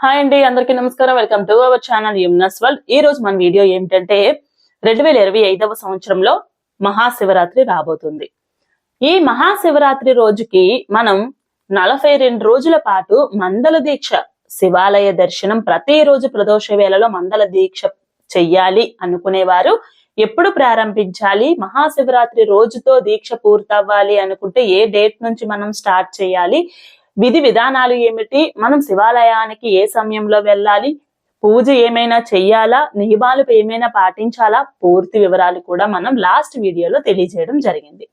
Hi అండి, అందరికీ నమస్కారం. Welcome to our channel Yamuna's world. ఈ రోజు మన వీడియో ఏమిటంటే 2025వ సంవత్సరంలో మహాశివరాత్రి రాబోతుంది. ఈ మహాశివరాత్రి రోజుకి మనం 42 రోజుల పాటు మండల దీక్ష, శివాలయ దర్శనం, ప్రతిరోజు ప్రదోష వేళలో మండల దీక్ష చెయ్యాలి అనుకునేవారు ఎప్పుడు ప్రారంభించాలి, మహాశివరాత్రి రోజుతో దీక్ష పూర్తవ్వాలి అనుకుంటే ఏ డేట్ నుంచి మనం స్టార్ట్ చేయాలి, విధి విధానాలు ఏమిటి, మనం శివాలయానికి ఏ సమయంలో వెళ్ళాలి, పూజ ఏమైనా చెయ్యాలా, నియమాలు ఏమైనా పాటించాలా, పూర్తి వివరాలు కూడా మనం లాస్ట్ వీడియోలో తెలియజేయడం జరిగింది.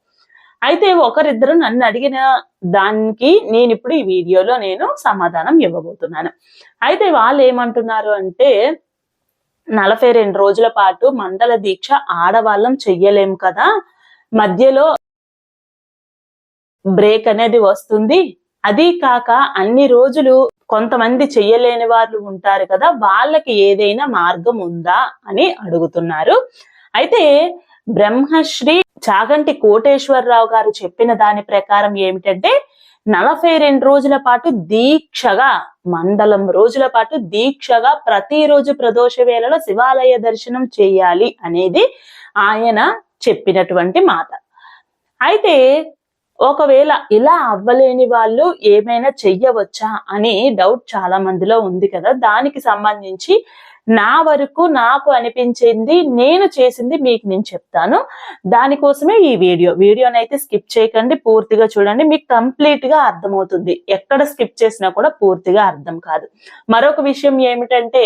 అయితే ఒకరిద్దరు నన్ను అడిగిన దానికి నేను ఇప్పుడు ఈ వీడియోలో సమాధానం ఇవ్వబోతున్నాను. అయితే వాళ్ళు ఏమంటున్నారు అంటే 42 రోజుల పాటు మండల దీక్ష ఆడవాళ్ళం చెయ్యలేం కదా, మధ్యలో బ్రేక్ అనేది వస్తుంది, అది కాక అన్ని రోజులు కొంతమంది చెయ్యలేని వాళ్ళు ఉంటారు కదా, వాళ్ళకి ఏదైనా మార్గం ఉందా అని అడుగుతున్నారు. అయితే బ్రహ్మశ్రీ చాగంటి కోటేశ్వరరావు గారు చెప్పిన దాని ప్రకారం ఏమిటంటే 42 రోజుల పాటు దీక్షగా, మండలం రోజుల పాటు దీక్షగా ప్రతిరోజు ప్రదోష వేళలో శివాలయ దర్శనం చేయాలి అనేది ఆయన చెప్పినటువంటి మాట. అయితే ఒకవేళ ఇలా అవ్వలేని వాళ్ళు ఏమైనా చెయ్యవచ్చా అని డౌట్ చాలా మందిలో ఉంది కదా, దానికి సంబంధించి నా వరకు నాకు అనిపించింది, నేను చేసింది మీకు నేను చెప్తాను. దానికోసమే ఈ వీడియోనైతే స్కిప్ చేయకండి, పూర్తిగా చూడండి, మీకు కంప్లీట్ గా అర్థమవుతుంది. ఎక్కడ స్కిప్ చేసినా కూడా పూర్తిగా అర్థం కాదు. మరొక విషయం ఏమిటంటే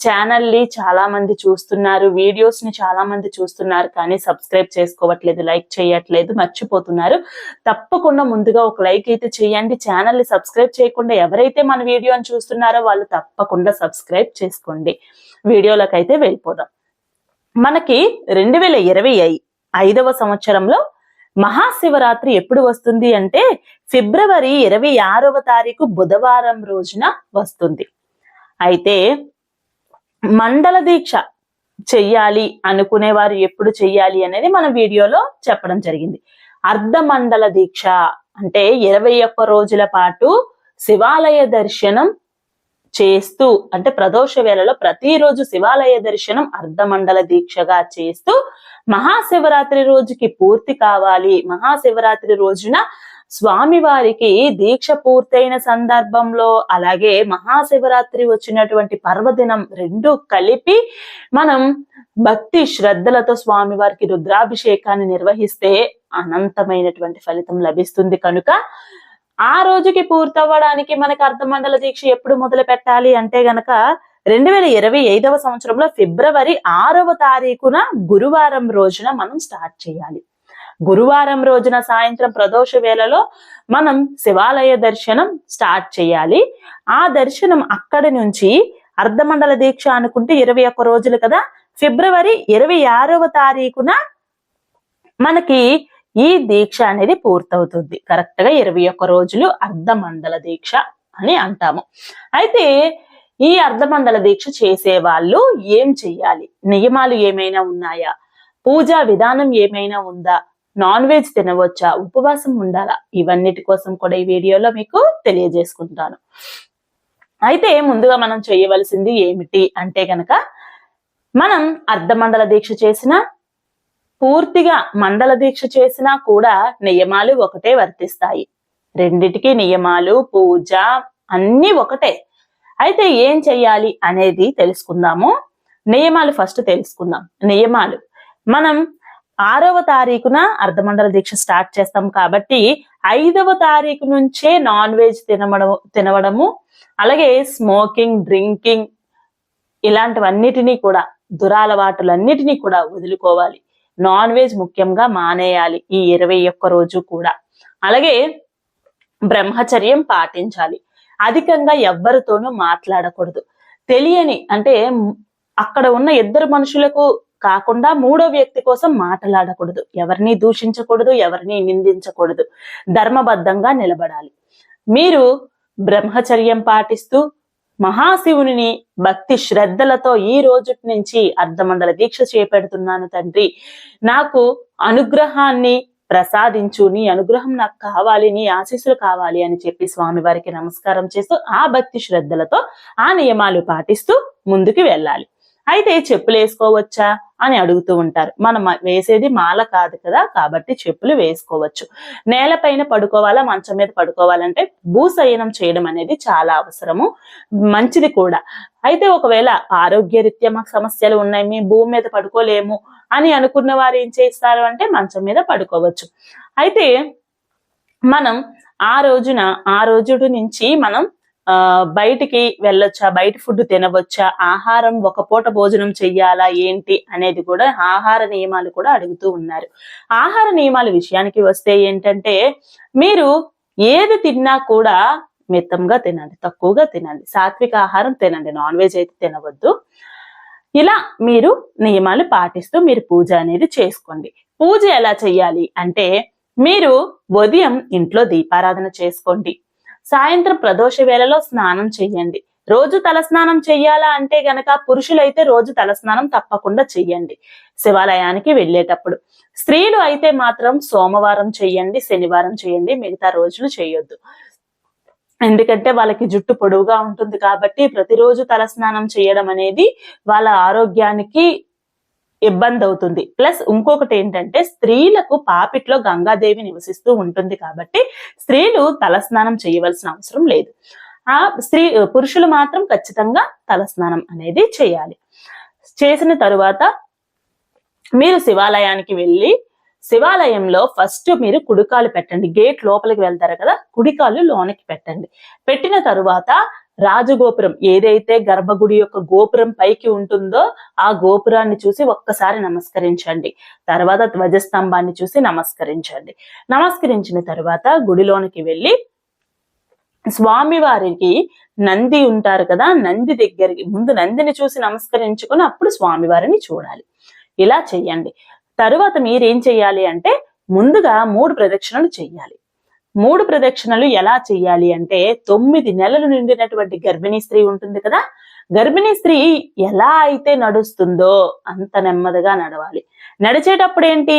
ఛానల్ ని చాలా మంది చూస్తున్నారు, వీడియోస్ ని చాలా మంది చూస్తున్నారు, కానీ సబ్స్క్రైబ్ చేసుకోవట్లేదు, లైక్ చేయట్లేదు, మర్చిపోతున్నారు. తప్పకుండా ముందుగా ఒక లైక్ అయితే చేయండి. ఛానల్ ని సబ్స్క్రైబ్ చేయకుండా ఎవరైతే మన వీడియోని చూస్తున్నారో వాళ్ళు తప్పకుండా సబ్స్క్రైబ్ చేసుకోండి. వీడియోలకైతే వెళ్ళిపోదాం. మనకి 2025వ సంవత్సరంలో మహాశివరాత్రి ఎప్పుడు వస్తుంది అంటే ఫిబ్రవరి 26వ తారీఖు బుధవారం రోజున వస్తుంది. అయితే మండల దీక్ష చెయ్యాలి అనుకునేవారు ఎప్పుడు చెయ్యాలి అనేది మన వీడియోలో చెప్పడం జరిగింది. అర్ధ మండల దీక్ష అంటే 21 రోజుల పాటు శివాలయ దర్శనం చేస్తూ, అంటే ప్రదోష వేళలో ప్రతిరోజు శివాలయ దర్శనం అర్ధమండల దీక్షగా చేస్తూ మహాశివరాత్రి రోజుకి పూర్తి కావాలి. మహాశివరాత్రి రోజున స్వామివారికి దీక్ష పూర్తయిన సందర్భంలో, అలాగే మహాశివరాత్రి వచ్చినటువంటి పర్వదినం రెండు కలిపి మనం భక్తి శ్రద్ధలతో స్వామివారికి రుద్రాభిషేకాన్ని నిర్వహిస్తే అనంతమైనటువంటి ఫలితం లభిస్తుంది. కనుక ఆ రోజుకి పూర్తవ్వడానికి మనకి అర్ధమండల దీక్ష ఎప్పుడు మొదలు పెట్టాలి అంటే గనక 2025వ సంవత్సరంలో ఫిబ్రవరి 6వ తారీఖున గురువారం రోజున మనం స్టార్ట్ చేయాలి. గురువారం రోజున సాయంత్రం ప్రదోష వేళలో మనం శివాలయ దర్శనం స్టార్ట్ చేయాలి. ఆ దర్శనం అక్కడి నుంచి అర్ధమండల దీక్ష అనుకుంటే 21 రోజులు కదా, ఫిబ్రవరి 26వ తారీఖున మనకి ఈ దీక్ష అనేది పూర్తవుతుంది. కరెక్ట్ గా 21 రోజులు అర్ధమండల దీక్ష అని అంటాము. అయితే ఈ అర్ధమండల దీక్ష చేసే వాళ్ళు ఏం చెయ్యాలి, నియమాలు ఏమైనా ఉన్నాయా, పూజా విధానం ఏమైనా ఉందా, నాన్ వెజ్ తినవచ్చా, ఉపవాసం ఉండాలా, ఇవన్నిటి కోసం కూడా ఈ వీడియోలో మీకు తెలియజేసుకుంటాను. అయితే ముందుగా మనం చేయవలసింది ఏమిటి అంటే గనక, మనం అర్ధమండల దీక్ష చేసినా పూర్తిగా మండల దీక్ష చేసినా కూడా నియమాలు ఒకటే వర్తిస్తాయి. రెండిటికి నియమాలు, పూజ అన్ని ఒకటే. అయితే ఏం చెయ్యాలి అనేది తెలుసుకుందాము. నియమాలు ఫస్ట్ తెలుసుకుందాం. నియమాలు, మనం 6వ తారీఖున అర్ధమండల దీక్ష స్టార్ట్ చేస్తాం కాబట్టి 5వ తారీఖు నుంచే నాన్ వెజ్ తినవడము, అలాగే స్మోకింగ్, డ్రింకింగ్ ఇలాంటివన్నిటినీ కూడా, దురాలవాటులన్నిటినీ కూడా వదులుకోవాలి. నాన్ వెజ్ ముఖ్యంగా మానేయాలి ఈ 21 రోజు కూడా. అలాగే బ్రహ్మచర్యం పాటించాలి. అధికంగా ఎవ్వరితోనూ మాట్లాడకూడదు. తెలియని అంటే అక్కడ ఉన్న ఇద్దరు మనుషులకు కాకుండా మూడో వ్యక్తి కోసం మాట్లాడకూడదు. ఎవరిని దూషించకూడదు, ఎవరిని నిందించకూడదు. ధర్మబద్ధంగా నిలబడాలి. మీరు బ్రహ్మచర్యం పాటిస్తూ మహాశివుని భక్తి శ్రద్ధలతో ఈ రోజు నుంచి అర్ధమండల దీక్ష చేపెడుతున్నాను తండ్రి, నాకు అనుగ్రహాన్ని ప్రసాదించు, నీ అనుగ్రహం నాకు కావాలి, నీ ఆశీస్సులు కావాలి అని చెప్పి స్వామివారికి నమస్కారం చేస్తూ ఆ భక్తి శ్రద్ధలతో ఆ నియమాలు పాటిస్తూ ముందుకు వెళ్ళాలి. అయితే చెప్పులు వేసుకోవచ్చా అని అడుగుతూ ఉంటారు. మనం వేసేది మాల కాదు కదా, కాబట్టి చెప్పులు వేసుకోవచ్చు. నేలపైన పడుకోవాలా, మంచం మీద పడుకోవాలంటే భూశయనం చేయడం అనేది చాలా అవసరము, మంచిది కూడా. అయితే ఒకవేళ ఆరోగ్యరీత్యా మాకు సమస్యలు ఉన్నాయి, మేము భూమి మీద పడుకోలేము అని అనుకున్న వారు ఏం చేస్తారు అంటే మంచం మీద పడుకోవచ్చు. అయితే మనం ఆ రోజు నుంచి మనం బయటికి వెళ్ళొచ్చా, బయట ఫుడ్ తినవచ్చా, ఆహారం ఒక పూట భోజనం చెయ్యాలా ఏంటి అనేది కూడా ఆహార నియమాలు కూడా అడుగుతూ ఉన్నారు. ఆహార నియమాల విషయానికి వస్తే ఏంటంటే, మీరు ఏది తిన్నా కూడా మితంగా తినండి, తక్కువగా తినండి, సాత్విక ఆహారం తినండి, నాన్ వెజ్ అయితే తినవద్దు. ఇలా మీరు నియమాలు పాటిస్తూ మీరు పూజ అనేది చేసుకోండి. పూజ ఎలా చెయ్యాలి అంటే, మీరు ఉదయం ఇంట్లో దీపారాధన చేసుకోండి, సాయంత్రం ప్రదోష వేళలో స్నానం చెయ్యండి. రోజు తలస్నానం చెయ్యాలా అంటే గనక పురుషులైతే రోజు తలస్నానం తప్పకుండా చెయ్యండి శివాలయానికి వెళ్ళేటప్పుడు. స్త్రీలు అయితే మాత్రం సోమవారం చెయ్యండి, శనివారం చెయ్యండి, మిగతా రోజులు చేయొద్దు. ఎందుకంటే వాళ్ళకి జుట్టు పొడవుగా ఉంటుంది కాబట్టి ప్రతిరోజు తలస్నానం చేయడం అనేది వాళ్ళ ఆరోగ్యానికి ఇబ్బంది అవుతుంది. ప్లస్ ఇంకొకటి ఏంటంటే, స్త్రీలకు పాపిట్లో గంగాదేవి నివసిస్తూ ఉంటుంది కాబట్టి స్త్రీలు తలస్నానం చేయవలసిన అవసరం లేదు. పురుషులు మాత్రం ఖచ్చితంగా తలస్నానం అనేది చేయాలి. చేసిన తరువాత మీరు శివాలయానికి వెళ్ళి, శివాలయంలో ఫస్ట్ మీరు కుడికాలు పెట్టండి. గేట్ లోపలికి వెళ్తారు కదా, కుడికాలు లోనికి పెట్టండి. పెట్టిన తరువాత రాజగోపురం, ఏదైతే గర్భగుడి యొక్క గోపురం పైకి ఉంటుందో ఆ గోపురాన్ని చూసి ఒక్కసారి నమస్కరించండి. తర్వాత ధ్వజస్తంభాన్ని చూసి నమస్కరించండి. నమస్కరించిన తర్వాత గుడిలోనికి వెళ్ళి స్వామివారికి నంది ఉంటారు కదా, నంది దగ్గరికి ముందు నందిని చూసి నమస్కరించుకొని అప్పుడు స్వామివారిని చూడాలి. ఇలా చెయ్యండి. తరువాత మీరేం చెయ్యాలి అంటే, ముందుగా 3 ప్రదక్షిణలు చెయ్యాలి. 3 ప్రదక్షిణలు ఎలా చెయ్యాలి అంటే, 9 నెలలు నిండినటువంటి గర్భిణీ స్త్రీ ఉంటుంది కదా, గర్భిణీ స్త్రీ ఎలా అయితే నడుస్తుందో అంత నెమ్మదిగా నడవాలి. నడిచేటప్పుడు ఏంటి,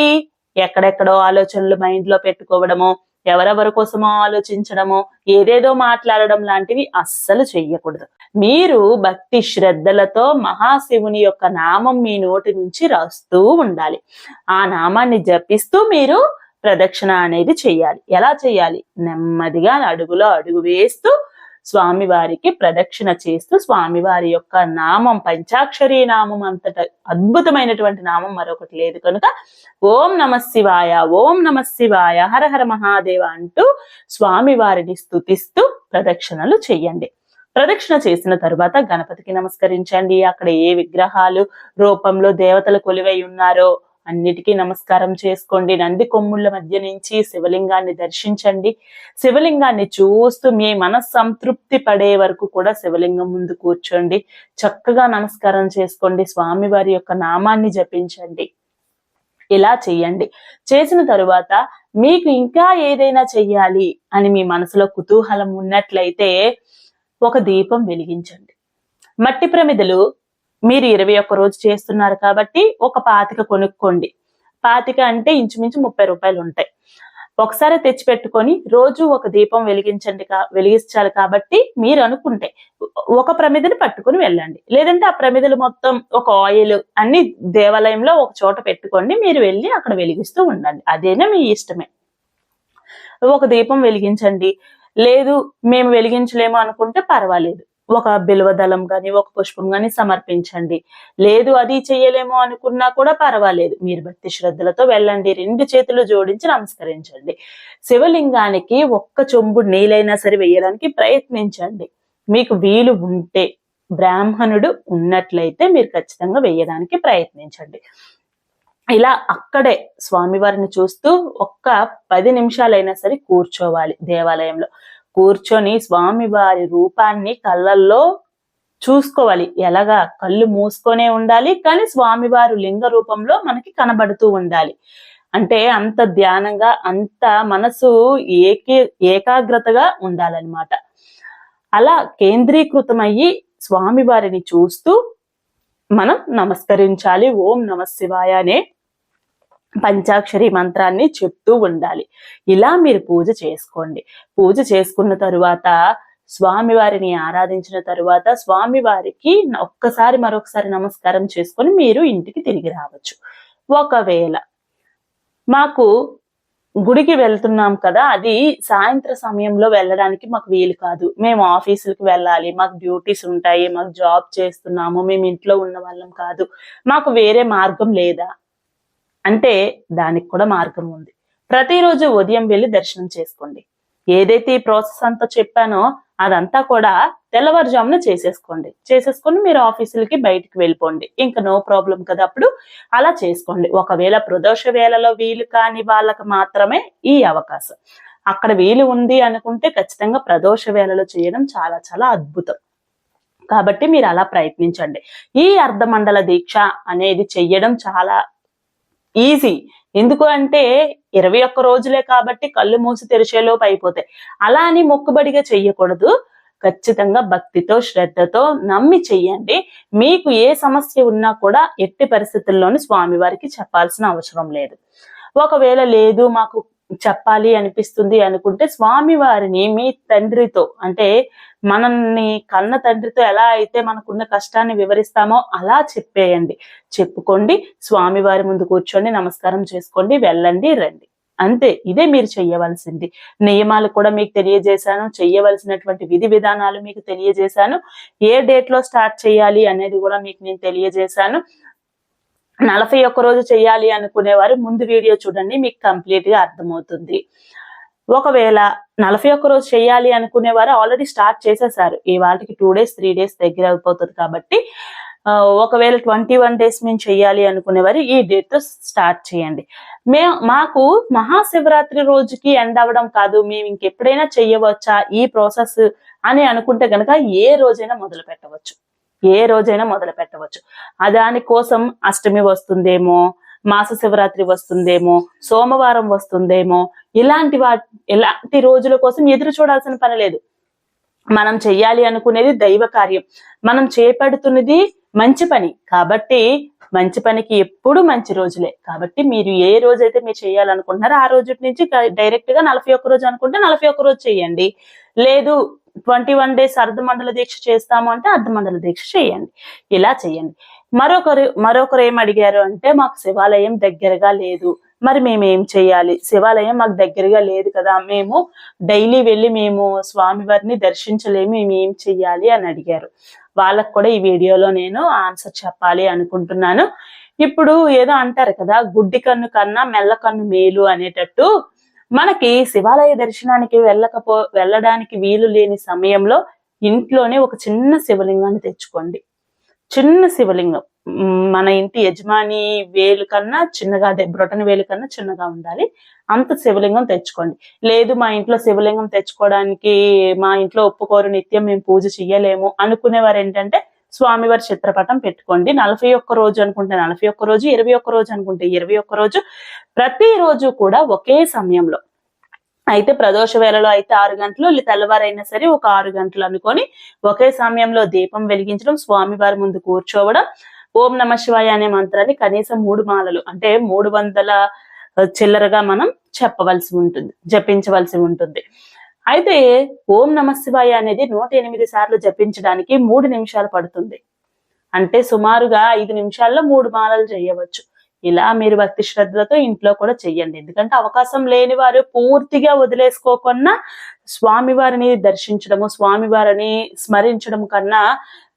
ఎక్కడెక్కడో ఆలోచనలు మైండ్ లో పెట్టుకోవడమో, ఎవరెవరి కోసమో ఆలోచించడమో, ఏదేదో మాట్లాడడం లాంటివి అస్సలు చెయ్యకూడదు. మీరు భక్తి శ్రద్ధలతో మహాశివుని యొక్క నామం మీ నోటి నుంచి రాస్తూ ఉండాలి. ఆ నామాన్ని జపిస్తూ మీరు ప్రదక్షిణ అనేది చెయ్యాలి. ఎలా చెయ్యాలి, నెమ్మదిగా అడుగులో అడుగు వేస్తూ స్వామివారికి ప్రదక్షిణ చేస్తూ, స్వామివారి యొక్క నామం, పంచాక్షరీ నామం అంతట అద్భుతమైనటువంటి నామం మరొకటి లేదు కనుక ఓం నమః శివాయ, ఓం నమః శివాయ, హర హర మహాదేవ అంటూ స్వామివారిని స్తుతిస్తూ ప్రదక్షిణలు చెయ్యండి. ప్రదక్షిణ చేసిన తరువాత గణపతికి నమస్కరించండి. అక్కడ ఏ విగ్రహాలు రూపంలో దేవతలు కొలువై ఉన్నారో అన్నిటికీ నమస్కారం చేసుకోండి. నంది కొమ్ముళ్ళ మధ్య నుంచి శివలింగాన్ని దర్శించండి. శివలింగాన్ని చూస్తూ మీ మనస్సంతృప్తి పడే వరకు కూడా శివలింగం ముందు కూర్చోండి. చక్కగా నమస్కారం చేసుకోండి. స్వామివారి యొక్క నామాన్ని జపించండి. ఇలా చెయ్యండి. చేసిన తరువాత మీకు ఇంకా ఏదైనా చెయ్యాలి అని మీ మనసులో కుతూహలం ఉన్నట్లయితే ఒక దీపం వెలిగించండి. మట్టి ప్రమిదలు మీరు 21 రోజు చేస్తున్నారు కాబట్టి ఒక 25 కొనుక్కోండి. 25 అంటే ఇంచుమించు 30 రూపాయలు ఉంటాయి. ఒకసారి తెచ్చి పెట్టుకొని రోజు ఒక దీపం వెలిగించాలి కాబట్టి మీరు అనుకుంటే ఒక ప్రమిదని పట్టుకుని వెళ్ళండి. లేదంటే ఆ ప్రమిదలు మొత్తం ఒక ఆయిల్ అన్ని దేవాలయంలో ఒక చోట పెట్టుకోండి. మీరు వెళ్ళి అక్కడ వెలిగిస్తూ ఉండండి. అదేనా మీ ఇష్టమే. ఒక దీపం వెలిగించండి. లేదు మేము వెలిగించలేము అనుకుంటే పర్వాలేదు, ఒక బిల్వదళం గాని ఒక పుష్పం గాని సమర్పించండి. లేదు అది చెయ్యలేమో అనుకున్నా కూడా పర్వాలేదు, మీరు భక్తి శ్రద్ధలతో వెళ్ళండి. 2 చేతులు జోడించి నమస్కరించండి. శివలింగానికి ఒక్క చెంబు నీళ్ళైనా సరే వేయడానికి ప్రయత్నించండి. మీకు వీలు ఉంటే, బ్రాహ్మణుడు ఉన్నట్లయితే మీరు ఖచ్చితంగా వేయడానికి ప్రయత్నించండి. ఇలా అక్కడే స్వామివారిని చూస్తూ ఒక్క 10 నిమిషాలైనా సరే కూర్చోవాలి. దేవాలయంలో కూర్చొని స్వామివారి రూపాన్ని కళ్ళల్లో చూసుకోవాలి. ఎలాగా, కళ్ళు మూసుకొనే ఉండాలి, కానీ స్వామివారు లింగ రూపంలో మనకి కనబడుతూ ఉండాలి. అంటే అంత ధ్యానంగా, అంత మనసు ఏకాగ్రతగా ఉండాలన్నమాట. అలా కేంద్రీకృతమయ్యి స్వామివారిని చూస్తూ మనం నమస్కరించాలి. ఓం నమః శివాయ అనే పంచాక్షరి మంత్రాన్ని చెప్తూ ఉండాలి. ఇలా మీరు పూజ చేసుకోండి. పూజ చేసుకున్న తరువాత స్వామివారిని ఆరాధించిన తరువాత స్వామివారికి ఒక్కసారి మరొకసారి నమస్కారం చేసుకొని మీరు ఇంటికి తిరిగి రావచ్చు. ఒకవేళ మాకు గుడికి వెళ్తున్నాం కదా, అది సాయంత్ర సమయంలో వెళ్ళడానికి మాకు వీలు కాదు, మేము ఆఫీసులకు వెళ్ళాలి, మాకు డ్యూటీస్ ఉంటాయి, మాకు జాబ్ చేస్తున్నాము, మేము ఇంట్లో ఉన్న వాళ్ళం కాదు, మాకు వేరే మార్గం లేదా అంటే దానికి కూడా మార్గం ఉంది. ప్రతిరోజు ఉదయం వెళ్ళి దర్శనం చేసుకోండి. ఏదైతే ఈ ప్రాసెస్ అంతా చెప్పానో అదంతా కూడా తెల్లవారుజామున చేసేసుకొని మీరు ఆఫీసులకి బయటికి వెళ్ళిపోండి. ఇంకా నో ప్రాబ్లం కదా, అప్పుడు అలా చేసుకోండి. ఒకవేళ ప్రదోష వేళలో వీలు కాని వాళ్ళకి మాత్రమే ఈ అవకాశం. అక్కడ వీలు ఉంది అనుకుంటే ఖచ్చితంగా ప్రదోష వేళలో చేయడం చాలా చాలా అద్భుతం. కాబట్టి మీరు అలా ప్రయత్నించండి. ఈ అర్ధమండల దీక్ష అనేది చెయ్యడం చాలా ఈజీ. ఎందుకు అంటే 21 రోజులే కాబట్టి కళ్ళు మూసి తెరిచేలోపు అయిపోతాయి. అలా అని మొక్కుబడిగా చెయ్యకూడదు. ఖచ్చితంగా భక్తితో శ్రద్ధతో నమ్మి చెయ్యండి. మీకు ఏ సమస్య ఉన్నా కూడా ఎట్టి పరిస్థితుల్లోనూ స్వామివారికి చెప్పాల్సిన అవసరం లేదు. ఒకవేళ లేదు మాకు చెప్పాలి అనిపిస్తుంది అనుకుంటే స్వామివారిని మీ తండ్రితో, అంటే మనల్ని కన్న తండ్రితో ఎలా అయితే మనకున్న కష్టాన్ని వివరిస్తామో అలా చెప్పేయండి. చెప్పుకోండి, స్వామివారి ముందు కూర్చొని నమస్కారం చేసుకోండి, వెళ్ళండి, రండి. అంతే. ఇదే మీరు చెయ్యవలసింది. నియమాలు కూడా మీకు తెలియజేశాను, చెయ్యవలసినటువంటి విధి విధానాలు మీకు తెలియజేశాను, ఏ డేట్ లో స్టార్ట్ చేయాలి అనేది కూడా మీకు నేను తెలియజేశాను. 41 రోజు చేయాలి అనుకునేవారు ముందు వీడియో చూడండి, మీకు కంప్లీట్ గా అర్థమవుతుంది. ఒకవేళ 41 రోజు చేయాలి అనుకునేవారు ఆల్రెడీ స్టార్ట్ చేసేసారు, ఈ వాటికి 2 days 3 days దగ్గర అయిపోతుంది కాబట్టి ఒకవేళ 21 days మేము చెయ్యాలి అనుకునేవారు ఈ డేట్ తో స్టార్ట్ చేయండి. మాకు మహాశివరాత్రి రోజుకి ఎండ్ అవ్వడం కాదు, మేము ఇంకెప్పుడైనా చెయ్యవచ్చా ఈ ప్రాసెస్ అని అనుకుంటే గనక ఏ రోజైనా మొదలు పెట్టవచ్చు. దానికోసం అష్టమి వస్తుందేమో, మాస శివరాత్రి వస్తుందేమో, సోమవారం వస్తుందేమో, ఇలాంటి రోజుల కోసం ఎదురు చూడాల్సిన పని లేదు. మనం చెయ్యాలి అనుకునేది దైవ కార్యం, మనం చేపడుతున్నది మంచి పని కాబట్టి మంచి పనికి ఎప్పుడు మంచి రోజులే. కాబట్టి మీరు ఏ రోజైతే మీరు చేయాలనుకుంటున్నారో ఆ రోజు నుంచి డైరెక్ట్ గా 41 రోజు అనుకుంటే 41 రోజు చేయండి. లేదు 21 days అర్ధమండల దీక్ష చేస్తాము అంటే అర్ధమండల దీక్ష చేయండి. ఇలా చేయండి. మరొకరు ఏం అడిగారు అంటే మాకు శివాలయం దగ్గరగా లేదు, మరి మేమేం చేయాలి? శివాలయం మాకు దగ్గరగా లేదు కదా, మేము డైలీ వెళ్ళి మేము స్వామివారిని దర్శించలేము, మేము ఏం చెయ్యాలి అని అడిగారు. వాళ్ళకు కూడా ఈ వీడియోలో నేను ఆన్సర్ చెప్పాలి అనుకుంటున్నాను. ఇప్పుడు ఏదో అంటారు కదా, గుడ్డి కన్ను కన్నా మెల్ల కన్ను మేలు అనేటట్టు, మనకి శివాలయ దర్శనానికి వెళ్ళడానికి వీలు లేని సమయంలో ఇంట్లోనే ఒక చిన్న శివలింగాన్ని తెచ్చుకోండి. చిన్న శివలింగం మన ఇంటి యజమాని వేలు కన్నా చిన్నగా, బ్రొటన వేలు కన్నా చిన్నగా ఉండాలి, అంత శివలింగం తెచ్చుకోండి. లేదు మా ఇంట్లో శివలింగం తెచ్చుకోవడానికి మా ఇంట్లో ఒప్పుకోరు, నిత్యం మేము పూజ చెయ్యలేము అనుకునేవారు ఏంటంటే స్వామివారి చిత్రపటం పెట్టుకోండి. 41 రోజు అనుకుంటే 41 రోజు, 21 రోజు అనుకుంటే 21 రోజు, ప్రతిరోజు కూడా ఒకే సమయంలో, అయితే ప్రదోష వేళలో అయితే 6 గంటలు, తెల్లవారైనా సరే ఒక 6 గంటలు అనుకొని ఒకే సమయంలో దీపం వెలిగించడం, స్వామివారి ముందు కూర్చోవడం, ఓం నమ శివాయ అనే మంత్రాన్ని కనీసం 3 మాలలు అంటే 300 చిల్లరగా మనం జపించవలసి ఉంటుంది. అయితే ఓం నమ శివాయ అనేది 108 సార్లు జపించడానికి 3 నిమిషాలు పడుతుంది. అంటే సుమారుగా 5 నిమిషాల్లో 3 మాలలు చేయవచ్చు. ఇలా మీరు భక్తి శ్రద్ధలతో ఇంట్లో కూడా చెయ్యండి. ఎందుకంటే అవకాశం లేని వారు పూర్తిగా వదిలేసుకోకుండా స్వామివారిని దర్శించడము, స్వామివారిని స్మరించడం కన్నా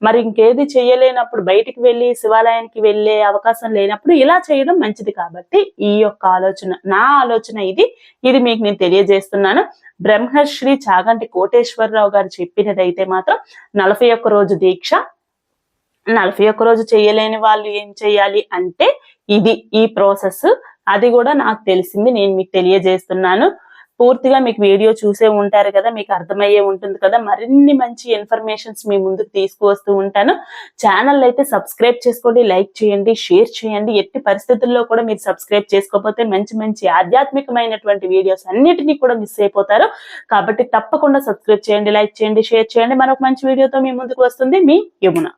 మరి ఇంకేది చేయలేనప్పుడు, బయటికి వెళ్ళి శివాలయానికి వెళ్ళే అవకాశం లేనప్పుడు ఇలా చేయడం మంచిది. కాబట్టి ఈ యొక్క ఆలోచన, నా ఆలోచన ఇది మీకు నేను తెలియజేస్తున్నాను. బ్రహ్మశ్రీ చాగంటి కోటేశ్వరరావు గారు చెప్పినదైతే మాత్రం 41 రోజు దీక్ష. 41 రోజు చేయలేని వాళ్ళు ఏం చెయ్యాలి అంటే ఈ ప్రాసెస్. అది కూడా నాకు తెలిసింది, నేను మీకు తెలియజేస్తున్నాను. పూర్తిగా మీకు వీడియో చూసే ఉంటారు కదా, మీకు అర్థమయ్యే ఉంటుంది కదా. మరిన్ని మంచి ఇన్ఫర్మేషన్స్ మీ ముందుకు తీసుకువస్తూ ఉంటాను. ఛానల్ అయితే సబ్స్క్రైబ్ చేసుకోండి, లైక్ చేయండి, షేర్ చేయండి. ఎట్టి పరిస్థితుల్లో కూడా మీరు సబ్స్క్రైబ్ చేసుకోకపోతే మంచి మంచి ఆధ్యాత్మికమైనటువంటి వీడియోస్ అన్నిటినీ కూడా మిస్ అయిపోతారు. కాబట్టి తప్పకుండా సబ్స్క్రైబ్ చేయండి, లైక్ చేయండి, షేర్ చేయండి. మరొక మంచి వీడియోతో మీ ముందుకు వస్తుంది మీ యమున.